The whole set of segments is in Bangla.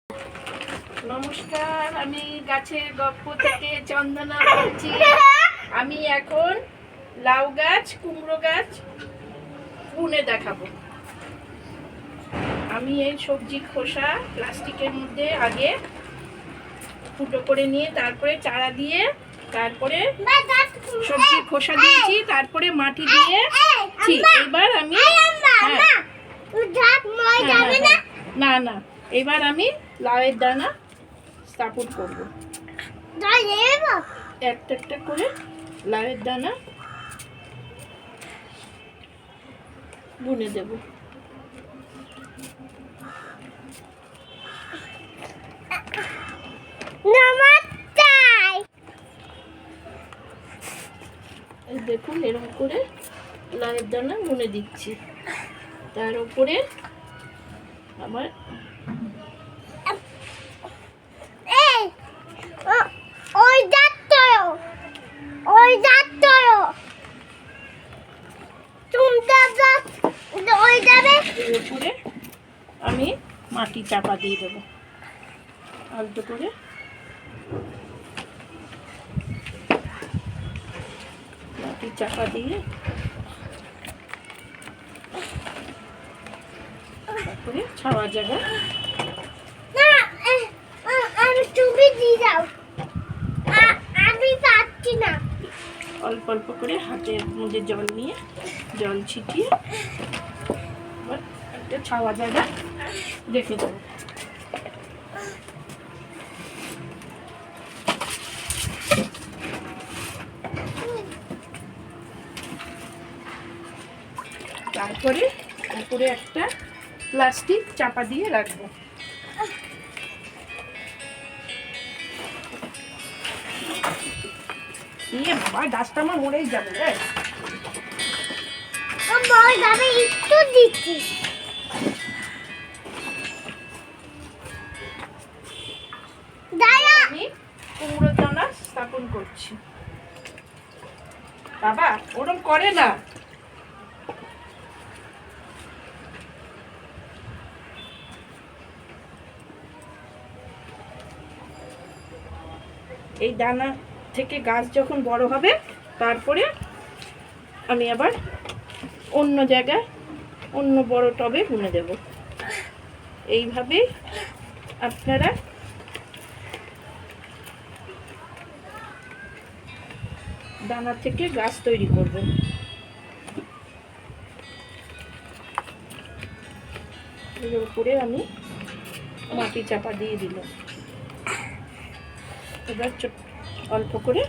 নমস্কার, আমি গাছের গপ্প থেকে চন্দনা বলছি। আমি এখন লাউ গাছ, কুমড়ো গাছ বুনে দেখাবো। আমি এই সবজি খোসা প্লাস্টিকের মধ্যে আগে ফুটো করে নিয়ে তারপরে চারা দিয়ে তারপরে সবজির খোসা দিয়েছি, তারপরে মাটি দিয়েছি। এবার আমি না না এবার আমি লাউয়ের দানা স্থাপন করবো। একটা একটা করে লাউয়ের দানা বুনে দেব। দেখুন এরকম করে লাউয়ের দানা বুনে দিচ্ছি, তার উপরে আবার উপরে আমি মাটি চাপা দিয়ে দেবো আলতো করে। মাটি চাপা দিয়ে তারপরে ছাওয়া জায়গা অল্প অল্প করে হাতের মধ্যে জল নিয়ে জল ছিটিয়ে একটা ছাওয়া জায়গা রেখে দেবো। তারপরে উপরে একটা প্লাস্টিক চাপা দিয়ে রাখবো। নিয়ে বাবা গাছটা আমার মরেই যাবে রে। আমি কুমড়োর দানা স্থাপন করছি। বাবা ওরকম করে না। এই দানা থেকে গাছ যখন বড় হবে তারপরে আমি আবার অন্য জায়গায় অন্য বড় টবে বুনে দেব। এইভাবে আপনারা দানা থেকে গাছ তৈরি করবেন। এর উপরে আমি মাটি চাপা দিয়ে দিলাম। এবার অল্প করে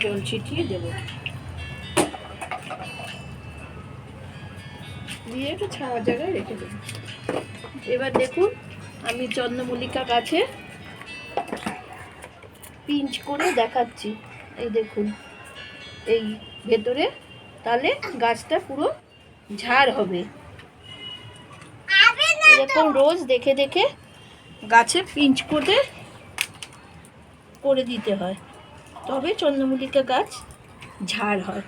জল ছিটিয়ে দেব, দিয়ে একটু ছাওয়া জায়গায় রেখে দেব। এবার দেখুন আমি চন্দ্রমল্লিকা গাছে পিঞ্চ করে দেখাচ্ছি। এই দেখুন এই ভেতরে, তাহলে গাছটা পুরো ঝাড় হবে। এরকম রোজ দেখে দেখে গাছে পিঞ্চ করে দিতে হয়, তবে চন্দ্রমল্লিকা গাছ ঝাড় হয়।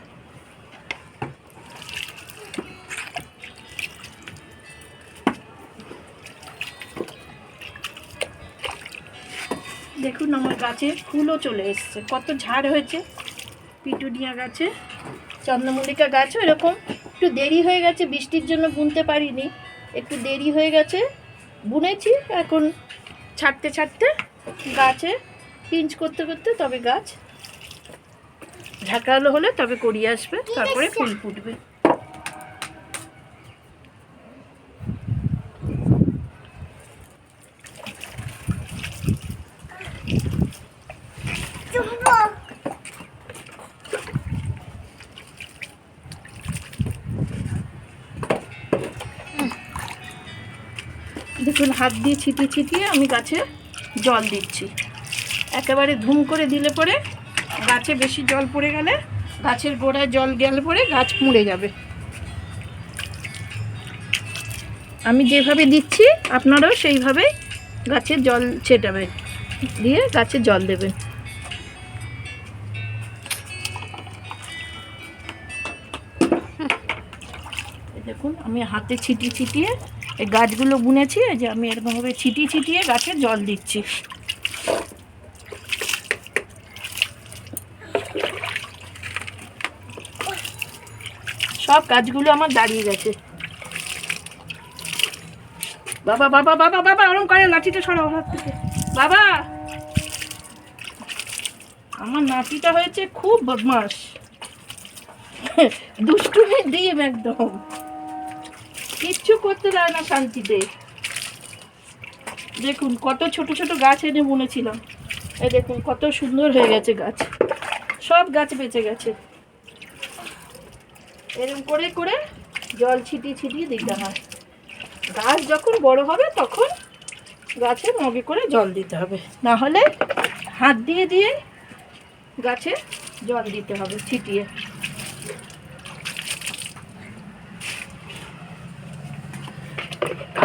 দেখুন আমার গাছে ফুলও চলে এসছে, কত ঝাড় হয়েছে। পিটুনিয়া গাছে, চন্দ্রমল্লিকা গাছও এরকম একটু দেরি হয়ে গেছে, বৃষ্টির জন্য বুনতে পারিনি, একটু দেরি হয়ে গেছে। বুনেছি, এখন ছাড়তে ছাড়তে গাছে পিঞ্চ করতে করতে তবে গাছ ঝাঁকালো হলে তবে করিয়ে আসবে, তারপরে ফুল ফুটবে। দেখুন হাত দিয়ে ছিটিয়ে ছিটিয়ে আমি গাছে জল দিচ্ছি। একেবারে ধুম করে দিলে পরে গাছে বেশি জল পড়ে গেলে, গাছের গোড়ায় জল গেলে পরে গাছ মরে যাবে। আমি যেভাবে দিচ্ছি আপনারাও সেইভাবেই গাছে জল ছেটাবেন, দিয়ে গাছে জল দেবেন। দেখুন আমি হাতে ছিটিয়ে ছিটিয়ে এই গাছগুলো বুনেছি, এই যে আমি এরকমভাবে ছিটিয়ে ছিটিয়ে গাছে জল দিচ্ছি। সব গাছগুলো আমার দাঁড়িয়ে গেছে। বাবা বাবা বাবা বাবা ওরম করে, লাঠিটা সরাও হাত থেকে। বাবা, আমার নাতিটা হয়েছে খুব বদমাস, দুষ্টুমির ডিম একদম, কিচ্ছু করতে দেয় না শান্তিতে। দেখুন কত ছোট ছোট গাছ এনে বুনেছিলাম, এই দেখুন কত সুন্দর হয়ে গেছে গাছ, সব গাছ বেঁচে গেছে। এরকম করে করে জল ছিটিয়ে ছিটিয়ে দিতে হয়। গাছ যখন বড় হবে তখন গাছে মগে করে জল দিতে হবে, না হলে হাত দিয়ে দিয়ে গাছে জল দিতে হবে ছিটিয়ে।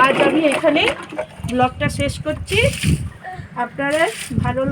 আজ আমি এখানে ব্লগটা শেষ করছি। আপনারা ভালো